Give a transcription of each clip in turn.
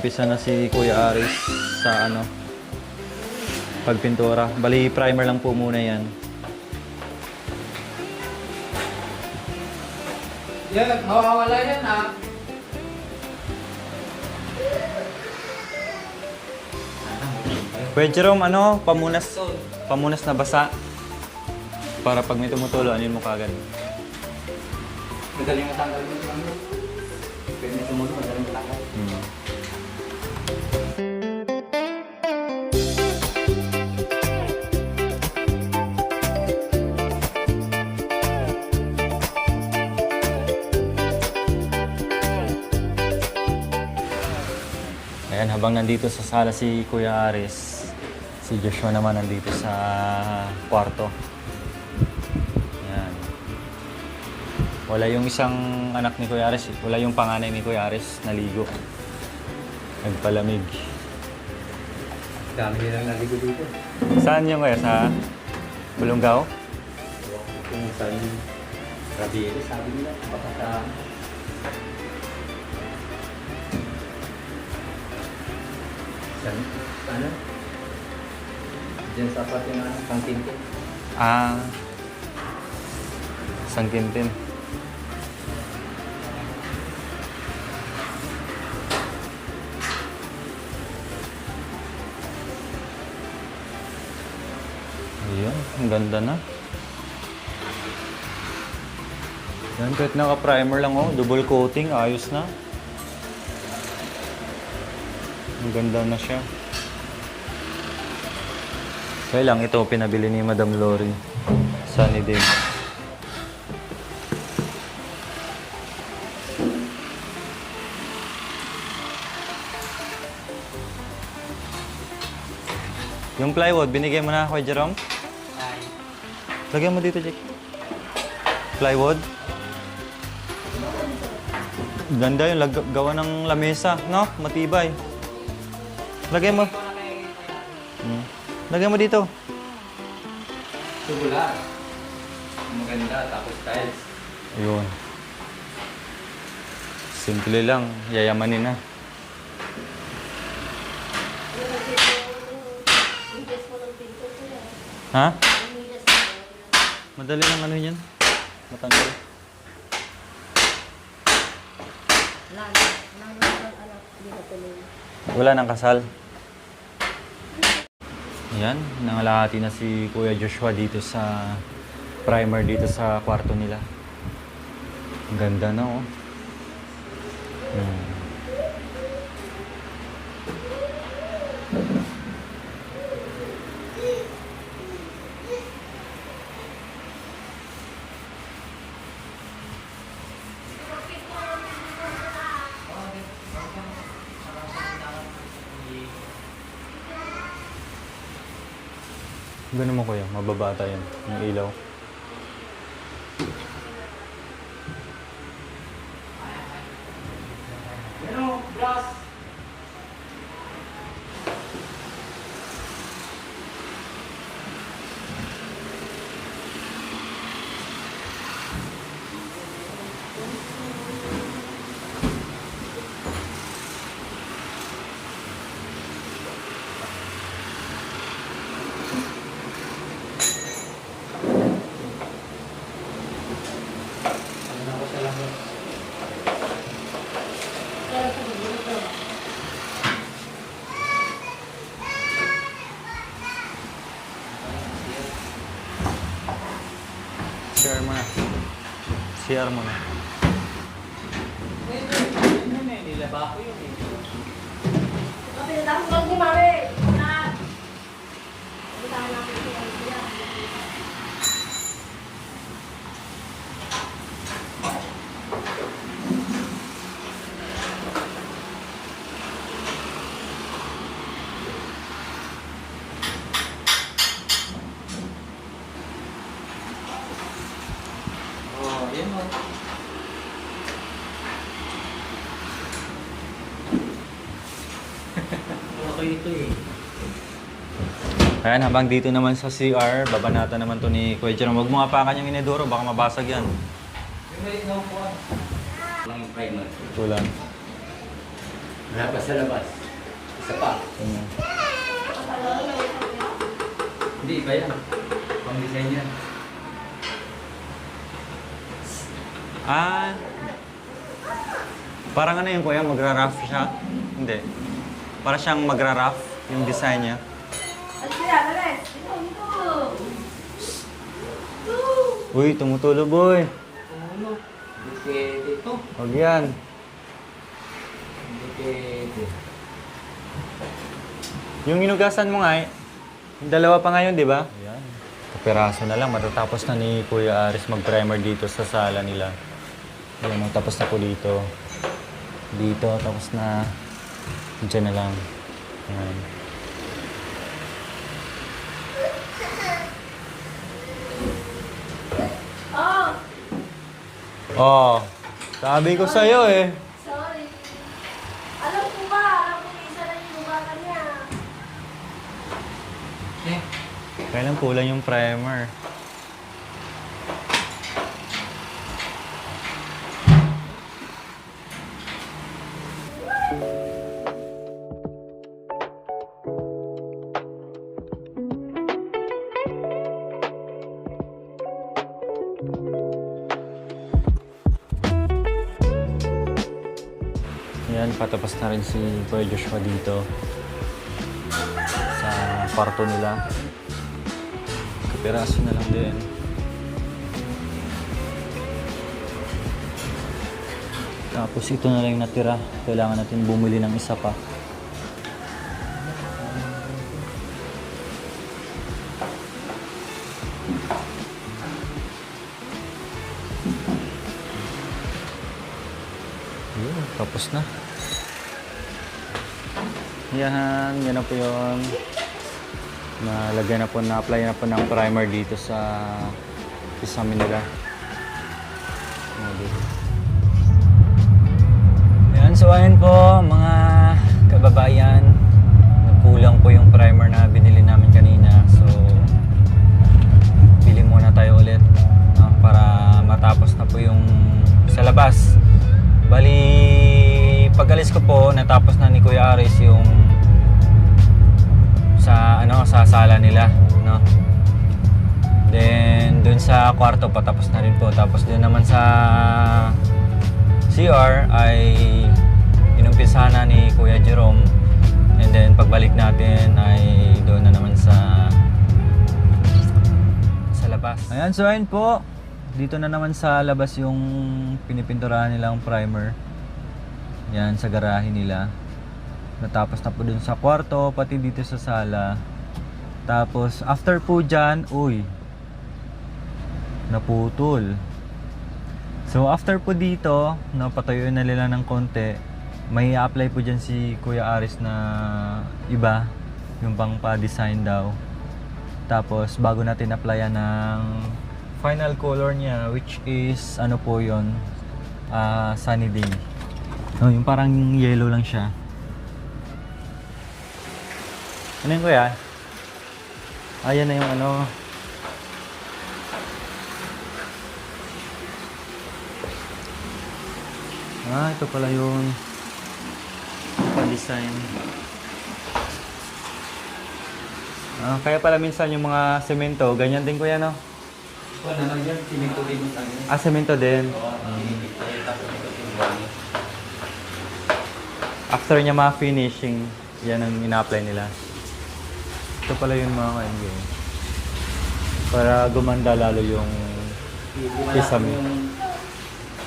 Nag-umpisa na si Kuya Aris sa pagpintura. Bali, primer lang po muna yan. Yan, mawawala yan ha. Kuya Jerome, pamunas na basa. Para pag may tumutulo, anin mo kagad. Madaling matanggal mo ito. Pwede tumulo, madaling matanggal. Ayan, habang nandito sa sala si Kuya Aris, si Joshua naman nandito sa kwarto. Ayan. Wala yung isang anak ni Kuya Aris, wala yung panganay ni Kuya Aris naligo. Nagpalamig. Dami nilang naligo dito. Saan yung kuya? Sa Bulungaw? Kung saan Rabiere, sabi nila. Baka sa... Saan? Ano? Diyan sa pati na pangkintin. Sangkintin. Ayan, ang ganda na. Yan, kahit naka-primer lang double coating, ayos na. Ang ganda na siya. Kaya lang, ito pinabili ni Madam Lori. Sunny din. Yung plywood, binigay mo na, Kuya Jerome? Ay. Lagyan mo dito, Jake. Plywood. Ganda yung gawa ng lamesa, no? Matibay. Lagyan mo. Lagyan mo dito. Tubular. Maganda, tapos tiles. Ayun. Simple lang. Yayamanin na. Ha? Madali lang yan. Matanggal. Wala nang kasal. Ayan, nangalahati na si Kuya Joshua dito sa primer dito sa kwarto nila. Ang ganda na Ganun mo kuya, mababata yan, yung ilaw. Ano, glass? CR mo na. CR mo na. Nilaba ko yun Pinatapos lang ni Mami. Na. Bitahan natin siya. Oh, yan mo. Okay ito eh. Ayan, habang dito naman sa CR, babanatan naman to ni Kuya Jerome. Huwag mo apakan yung inidoro, baka mabasag yan. Yung may naupuan. Lang yung primer. Ito lang. Wala pa sa labas. Isa pa. Hindi, iba yan. Pang-design yan. Ah, parang ano yun kuya, magra-rough siya? Hindi. Para siyang magra-rough yung design niya. Uy, tumutulo boy. Ano? Hindi pwede ito. Huwag yan. Hindi pwede. Yung inugasan mo nga, yung dalawa pa ngayon, di ba? Yan. Kapiraso na lang, matatapos na ni Kuya Aris mag-primer dito sa sala nila. Yan, tapos na po dito. Dito, tapos na. Diyan na lang. Yan. Oh, Oh, sabi ko sa'yo eh. sorry. Alam ko ba? Alam ko isa lang yung lumakan niya. Eh, Kailan kulang yung primer? Yan, patapos na rin si Kuya Joshua dito sa kwarto nila. Kapiraso na lang din. Tapos ito na lang yung natira. Kailangan natin bumili ng isa pa. Yun, tapos na. Yan, yan na po yun. Nalagyan na po, na-apply na po ng primer dito sa kisame nila. Yan, so ayun po mga kababayan. Nagkulang po yung primer na binili namin kanina. So, bili muna tayo ulit, no, para matapos na po yung sa labas. Bali, pag-alis ko po, natapos na ni Kuya Aris yung sa sala nila, no. Then dun sa kwarto patapos na rin po. Tapos din naman sa CR ay inumpisahan na ni Kuya Jerome. And then pagbalik natin ay doon na naman sa labas. Ayan, so ayun po. Dito na naman sa labas yung pinipinturahan nilang primer. Yan, sa garahe nila. Natapos na po dun sa kwarto, pati dito sa sala. Tapos, after po dyan, uy, naputol. So, after po dito, napatayuin na nila ng konti. May apply po dyan si Kuya Aris na iba, yung pang pa-design daw. Tapos, bago natin applyan ng final color niya, which is, ano po yun, sunny day. No, yung parang yellow lang siya. Ano yun kuya? Ayan na yung ano. Ito pala yung pa-design. Kaya pala minsan yung mga semento, ganyan din kuya, no? Wala naman yan. Siminto din yung tanong. Semento din. After niya ma-finishing, yan ang ina-apply nila. Ito pala yung mga ka-NBA. Para gumanda lalo yung kisame.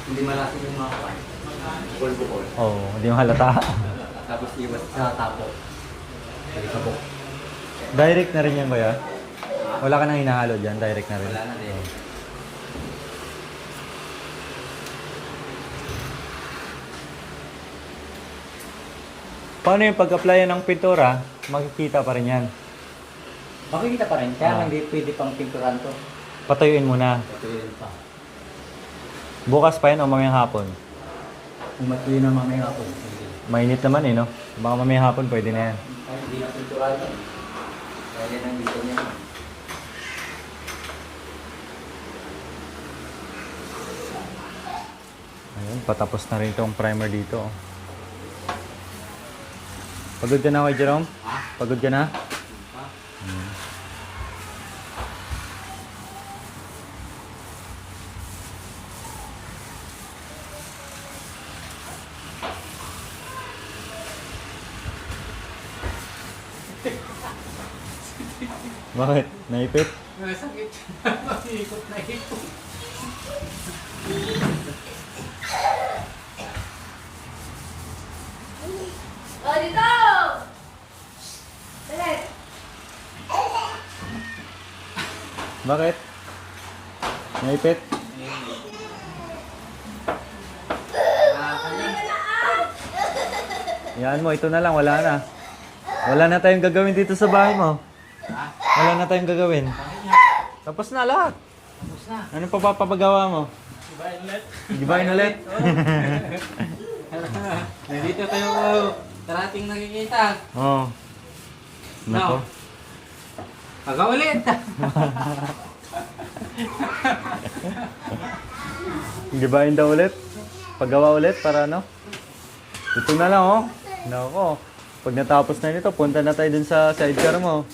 Hindi malaking yung mga kwan. Bukol-bukol. Oo, hindi mo halata. Tapos iwas sa tapo. Sa sabok. Direct na rin yan kuya? Wala ka nang hinahalo dyan, direct na rin. Wala na din. Paano yung pag-applyan ng pintura? Makikita pa rin yan. Makikita pa rin. Kaya hindi pwede pang pinturan to. Patayuin muna. Ito yun pa. Bukas pa yan o mamayang hapon? Kung matuloy na mamaya ako. Mainit naman eh, no? Baka mamayang hapon pwede na yan. Ay, hindi na pinturan to. Kaya yan ang dito niya. Ayun, patapos na rin itong primer dito. Pagod ka na kay Jerome? Ha? Pagod ka na? Ha? Bakit? Naipit? Masakit. Ikot na ikot. Oh, dito! Dali! Bakit? Naipit? Yan mo, ito na lang, wala na. Wala na tayong gagawin dito sa bahay mo. Wala na tayong gagawin. Tapos na lahat. Tapos na. Ano pa papagawa mo? Gibahin ulit. Gibahin ulit? Nandito tayo tarating nakikita. Oo. Nako. Paga ulit. Gibahin daw ulit? Pagawa ulit para ano? Ito na lang oh. Nako. Pag natapos na nito, punta na tayo dun sa sidecar mo.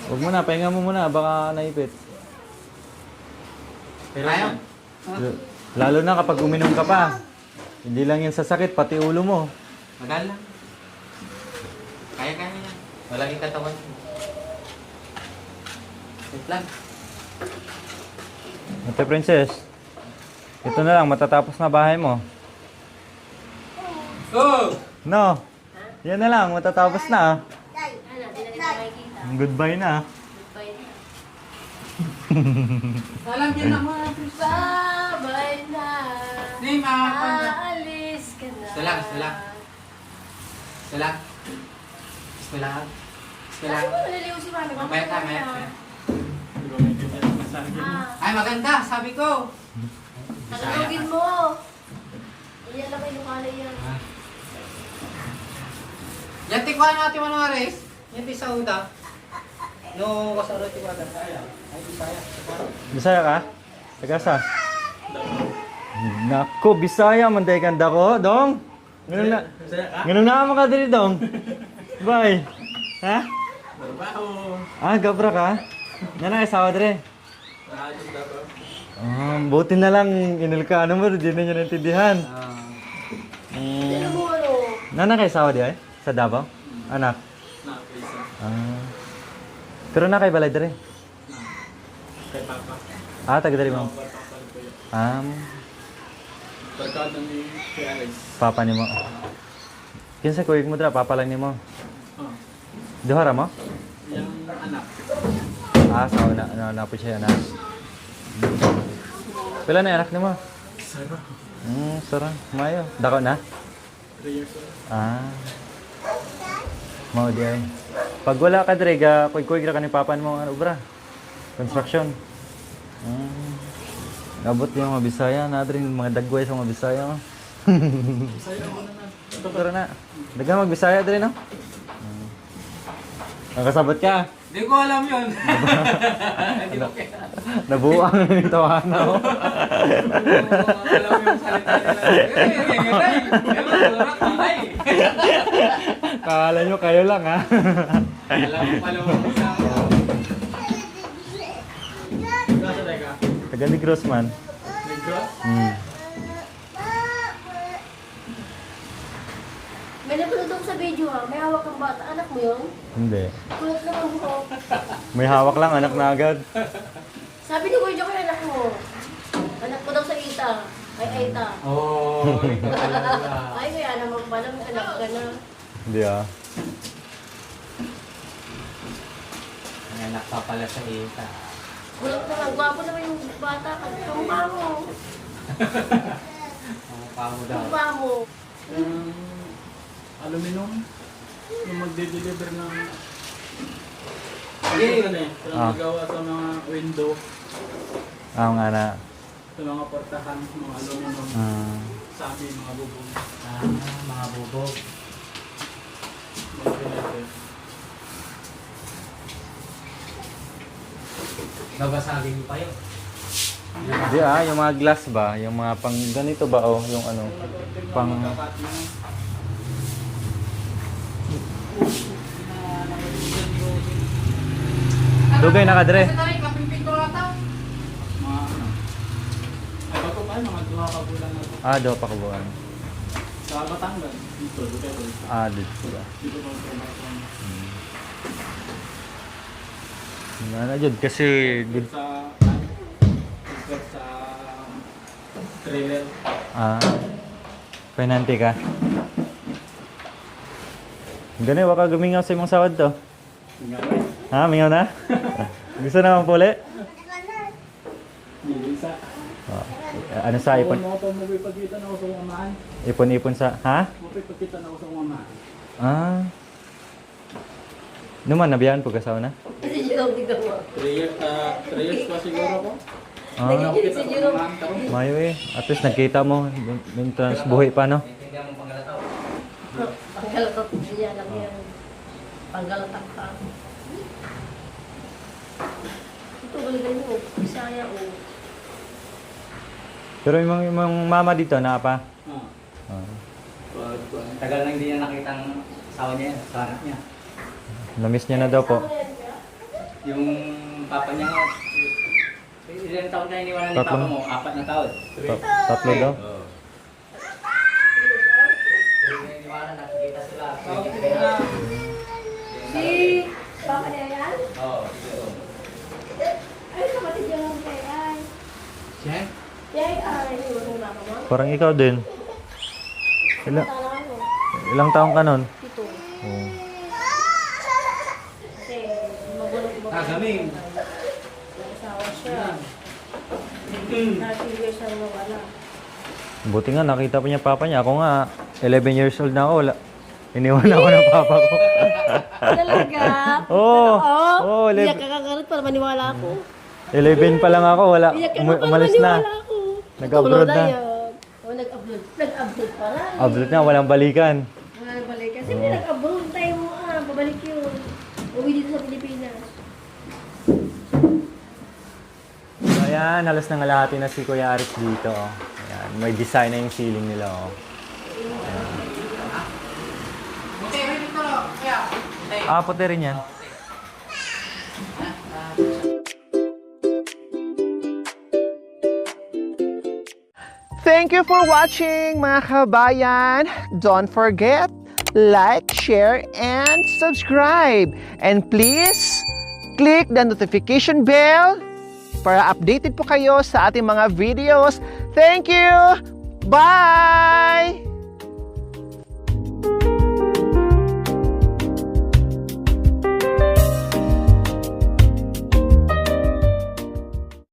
Huwag mo na, pahinga mo muna, baka naipit. Pero ayaw. Lalo na kapag uminom ka pa. Hindi lang yan sa sakit, pati ulo mo. Magal lang. Kaya-kaya yan. Walang ikatawan. Wait lang. Ate Princess, ito na lang, matatapos na bahay mo. Oh! No, yan na lang, matatapos na. Ano, di na kita makikita. Goodbye na. Goodbye na. Alam yun na mga Krista. Sabay na. Hindi, makakapanda. Aalis ka na. Isa lang, isa lang. Isa lang. Isa lang. Isa lang. Sabi mo, naliliw si mami. Mamaya ka, mamaya ka. Ah, Ay, maganda, sabi ko. tagalogin mo. Iyan lang kayo nukala yan. Yan, tikwan natin mga Ares. Yan, di sa uda. No, kasaro tikwan. Ay, Bisaya. Bisaya ka? Tagasa? Nako, Bisaya, manday kanda ko, dong. Ganun na. Ganun na mo ka diri, dong. Bye. Ha? Barbaho. Ah, gabra ka? Nana, isawa dire. Buti na lang, inilka, ano mo, di na niya naintindihan. Sino mo ano? Nana kayo sawa di ay? Sa Davao? Anak? Pero na kayo balay dire? Kay Papa. Ah, taga dari mo? Barkada ni Ares. Papa ni mo. Kinsa kuwig mo dra, papa lang ni mo. Oh. Duhara mo? Yung anak. Ah, sawa na po siya anak. Pila na yung anak ni mo? Sarah. Sarang. Mayo. Dako na? 3 years old. Ah. Mao di ay. Pag wala ka dire, kuwig ra ka ni papa mo ano obra. Construction. Abot yung mga Bisaya, na rin mga dagway sa mga Bisaya. Bisaya mo naman. Tara na. Daga mag Bisaya dire no? Nakasabot ka. Hindi ko alam yun. Hindi ko kaya. Nabuang yung tawahan ako. Alam yung salita nila. Kala nyo kayo lang ha. Alam mo pala mo sa ako. Nasa teka? Taga ni Grossman. Negros? May napanood ako sa video ha. May hawak kang bata. Anak mo yun? Hindi. Kulat naman ko. May hawak lang, anak na agad. Sabi ni Kuya Joker, anak mo. Anak ko daw sa Ita. Ay, Aita. Oh, ikaw talaga. Ay, kaya naman pala, may anak ka na. Hindi ah. Ang anak pa pala sa ita. Kulat naman. Gwapo naman yung bata. Kamukha mo. Ang pamo daw. Kamukha mo. Aluminum yung magde-deliver ng Sige. magawa sa mga window, Ah, nga na. sa mga portahan, mga aluminum, sa amin, mga bubong. Mga bubog. Mag-deliver. Babasagin mo pa yun. Di yung mga glass ba? Yung mga pang ganito ba o yung ano? Pang Dugay nakadre. Sa tarik, kaping ko ata. Mga ano. Ay, bago pa mga 2 ka bulan na to. Do pa kabuan. Sa Batangas, dito, dito. Dito ba? Dito ko trabaho. Na jud kasi good. Sa trailer. Penanti ka. Gani waka gumingaw sa imong sawad to. Nga Mingaw na? Gusto naman puli? Bisa. Ano sa ipon? Mo pa mo pagkita na ako sa umahan. Ipon-ipon sa Mo pagkita na ako sa umahan. Numan nabiyan po kasaw na? Kasi Jerome, tignan mo. 3 years pa siguro ko. Nagiging si Jerome. Mayo At least nagkita mo. Mintrans buhay pa no? Panggalatak niya lang yan. Panggalatak ka. Ito, galigay mo. Bisaya o. Pero yung mama dito na pa? Tagal na hindi niya nakita ang asawa niya, sa anak niya. Namiss niya na daw po. Yung papa niya nga, ilang taon na iniwanan ni Tatlong. papa mo? 4 na taon. Tatlo daw? Iniwanan, nakikita sila. Si Papa niya yan? Oo, siguro. Ay, kapatid niya lang kay Ay. Siya? Yay, ay. Iwan mo mo. Parang ikaw din. Tala ako. Ilang taong ka nun? Ito. Oo. Kasi magulog mo. Gaming. May asawa siya. 30 years ang nawala. Buti nga nakita pa niya papa niya. Ako nga, 11 years old na ako. Iniwan ako ng papa ko. Talaga? Oo. Oo. Oo, Iyak ka kakaroon para maniwala ako. 11 pa lang ako. Wala. Iyak ka para Umalis maniwala na. ako. Nag-abroad na. Oo, nag-upload. Nag-upload pa lang. Abroad na, walang balikan. Balik. Kasi may nag-abroad tayo mo babalik yun. Uwi dito sa Pilipinas. So ayan, halos nangalahati na si Kuya Aris dito. Ayan, may design na yung ceiling nila. Buti, rin ito lang. Kaya, Puti rin yan. Thank you for watching mga kabayan. Don't forget, like, share, and subscribe. And please, click the notification bell para updated po kayo sa ating mga videos. Thank you! Bye!